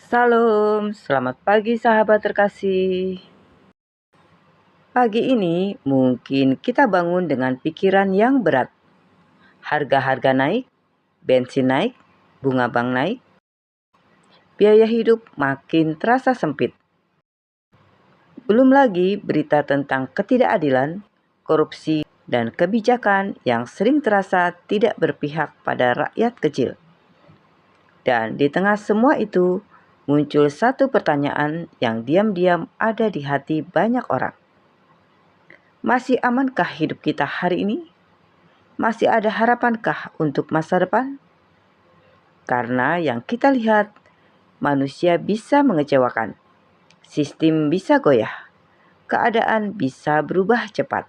Salam, selamat pagi sahabat terkasih. Pagi ini mungkin kita bangun dengan pikiran yang berat. Harga-harga naik, bensin naik, bunga bank naik, biaya hidup makin terasa sempit. Belum lagi berita tentang ketidakadilan, korupsi, dan kebijakan yang sering terasa tidak berpihak pada rakyat kecil. Dan di tengah semua itu, muncul satu pertanyaan yang diam-diam ada di hati banyak orang. Masih amankah hidup kita hari ini? Masih ada harapankah untuk masa depan? Karena yang kita lihat, manusia bisa mengecewakan, sistem bisa goyah, keadaan bisa berubah cepat.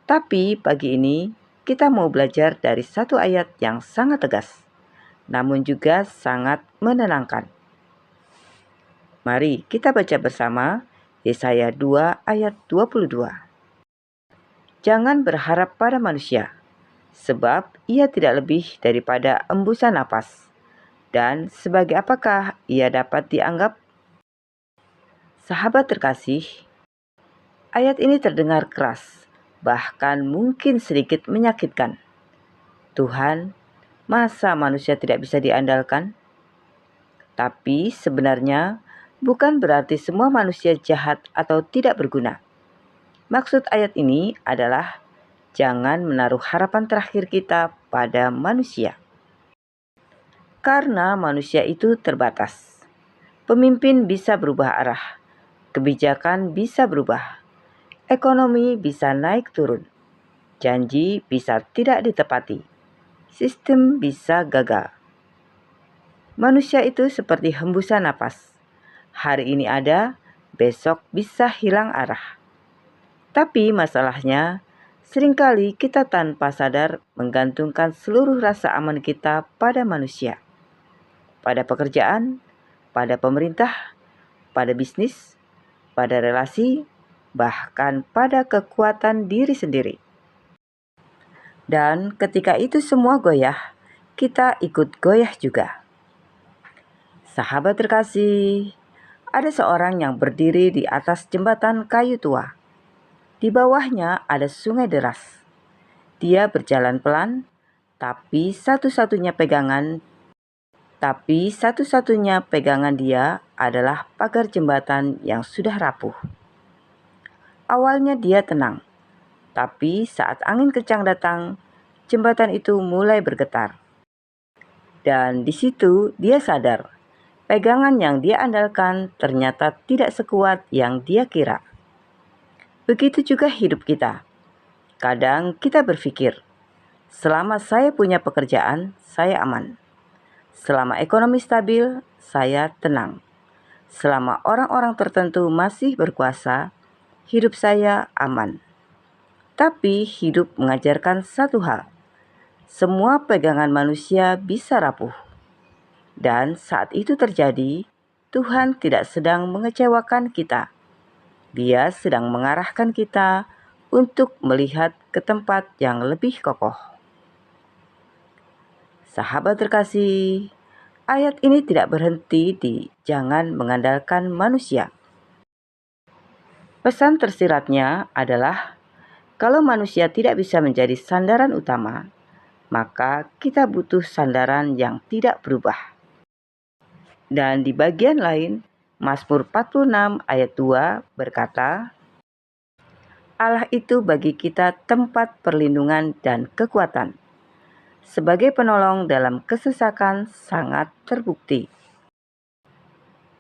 Tapi pagi ini, kita mau belajar dari satu ayat yang sangat tegas, namun juga sangat menenangkan. Mari kita baca bersama Yesaya 2 ayat 22. Jangan berharap pada manusia, sebab ia tidak lebih daripada embusan napas. Dan sebagai apakah ia dapat dianggap? Sahabat terkasih, ayat ini terdengar keras, bahkan mungkin sedikit menyakitkan. Tuhan, masa manusia tidak bisa diandalkan? Tapi sebenarnya bukan berarti semua manusia jahat atau tidak berguna. Maksud ayat ini adalah jangan menaruh harapan terakhir kita pada manusia. Karena manusia itu terbatas. Pemimpin bisa berubah arah, kebijakan bisa berubah, ekonomi bisa naik turun, janji bisa tidak ditepati, sistem bisa gagal. Manusia itu seperti hembusan napas. Hari ini ada, besok bisa hilang arah. Tapi masalahnya, seringkali kita tanpa sadar menggantungkan seluruh rasa aman kita pada manusia, pada pekerjaan, pada pemerintah, pada bisnis, pada relasi, bahkan pada kekuatan diri sendiri. Dan ketika itu semua goyah, kita ikut goyah juga. Sahabat terkasih, ada seorang yang berdiri di atas jembatan kayu tua. Di bawahnya ada sungai deras. Dia berjalan pelan, tapi satu-satunya pegangan dia adalah pagar jembatan yang sudah rapuh. Awalnya dia tenang, tapi saat angin kencang datang, jembatan itu mulai bergetar. Dan di situ dia sadar, pegangan yang dia andalkan ternyata tidak sekuat yang dia kira. Begitu juga hidup kita. Kadang kita berpikir, selama saya punya pekerjaan, saya aman. Selama ekonomi stabil, saya tenang. Selama orang-orang tertentu masih berkuasa, hidup saya aman. Tapi hidup mengajarkan satu hal. Semua pegangan manusia bisa rapuh. Dan saat itu terjadi, Tuhan tidak sedang mengecewakan kita. Dia sedang mengarahkan kita untuk melihat ke tempat yang lebih kokoh. Sahabat terkasih, ayat ini tidak berhenti di jangan mengandalkan manusia. Pesan tersiratnya adalah kalau manusia tidak bisa menjadi sandaran utama, maka kita butuh sandaran yang tidak berubah. Dan di bagian lain, Mazmur 46 ayat 2 berkata, Allah itu bagi kita tempat perlindungan dan kekuatan. Sebagai penolong dalam kesesakan sangat terbukti.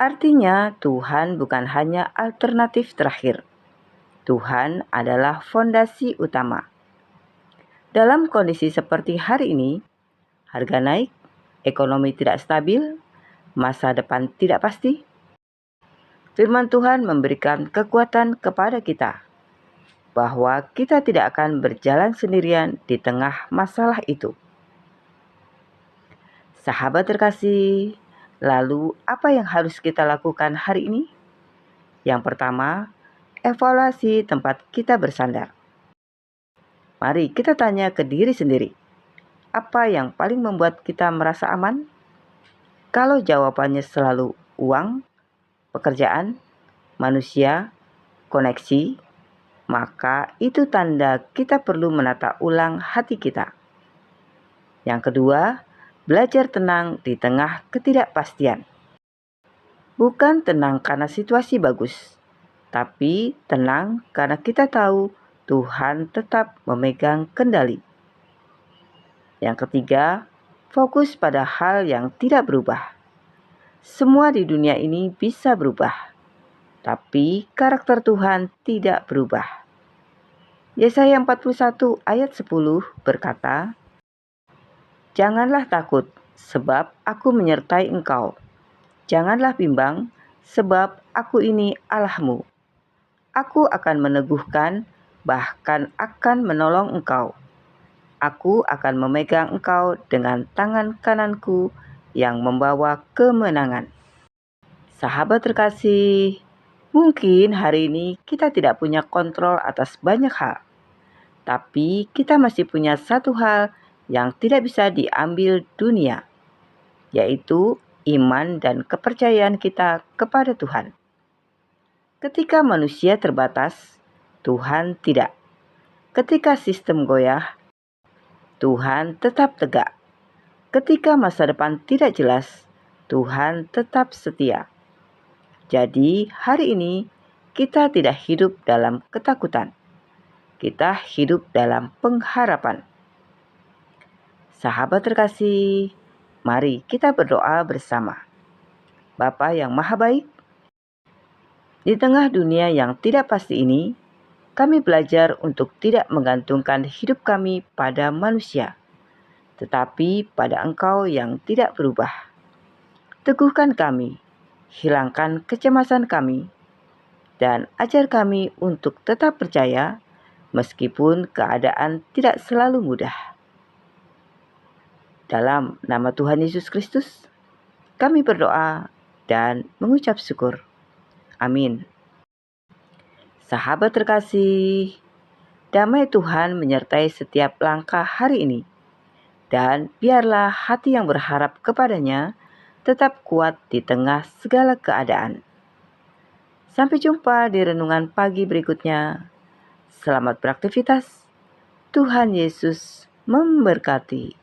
Artinya Tuhan bukan hanya alternatif terakhir. Tuhan adalah fondasi utama. Dalam kondisi seperti hari ini, harga naik, ekonomi tidak stabil, masa depan tidak pasti. Firman Tuhan memberikan kekuatan kepada kita bahwa kita tidak akan berjalan sendirian di tengah masalah itu. Sahabat terkasih, lalu apa yang harus kita lakukan hari ini? Yang pertama, evaluasi tempat kita bersandar. Mari kita tanya ke diri sendiri, apa yang paling membuat kita merasa aman? Kalau jawabannya selalu uang, pekerjaan, manusia, koneksi, maka itu tanda kita perlu menata ulang hati kita. Yang kedua, belajar tenang di tengah ketidakpastian. Bukan tenang karena situasi bagus, tapi tenang karena kita tahu Tuhan tetap memegang kendali. Yang ketiga, fokus pada hal yang tidak berubah. Semua di dunia ini bisa berubah, tapi karakter Tuhan tidak berubah. Yesaya 41 ayat 10 berkata, "Janganlah takut, sebab aku menyertai engkau. Janganlah bimbang, sebab aku ini Allahmu. Aku akan meneguhkan, bahkan akan menolong engkau. Aku akan memegang engkau dengan tangan kananku yang membawa kemenangan." Sahabat terkasih, mungkin hari ini kita tidak punya kontrol atas banyak hal. Tapi kita masih punya satu hal yang tidak bisa diambil dunia, yaitu iman dan kepercayaan kita kepada Tuhan. Ketika manusia terbatas, Tuhan tidak. Ketika sistem goyah, Tuhan tetap tegak. Ketika masa depan tidak jelas, Tuhan tetap setia. Jadi hari ini kita tidak hidup dalam ketakutan. Kita hidup dalam pengharapan. Sahabat terkasih, mari kita berdoa bersama. Bapa yang Maha Baik, di tengah dunia yang tidak pasti ini, kami belajar untuk tidak menggantungkan hidup kami pada manusia, tetapi pada Engkau yang tidak berubah. Teguhkan kami, hilangkan kecemasan kami, dan ajar kami untuk tetap percaya meskipun keadaan tidak selalu mudah. Dalam nama Tuhan Yesus Kristus, kami berdoa dan mengucap syukur. Amin. Sahabat terkasih, damai Tuhan menyertai setiap langkah hari ini. Dan biarlah hati yang berharap kepadanya tetap kuat di tengah segala keadaan. Sampai jumpa di renungan pagi berikutnya. Selamat beraktivitas. Tuhan Yesus memberkati.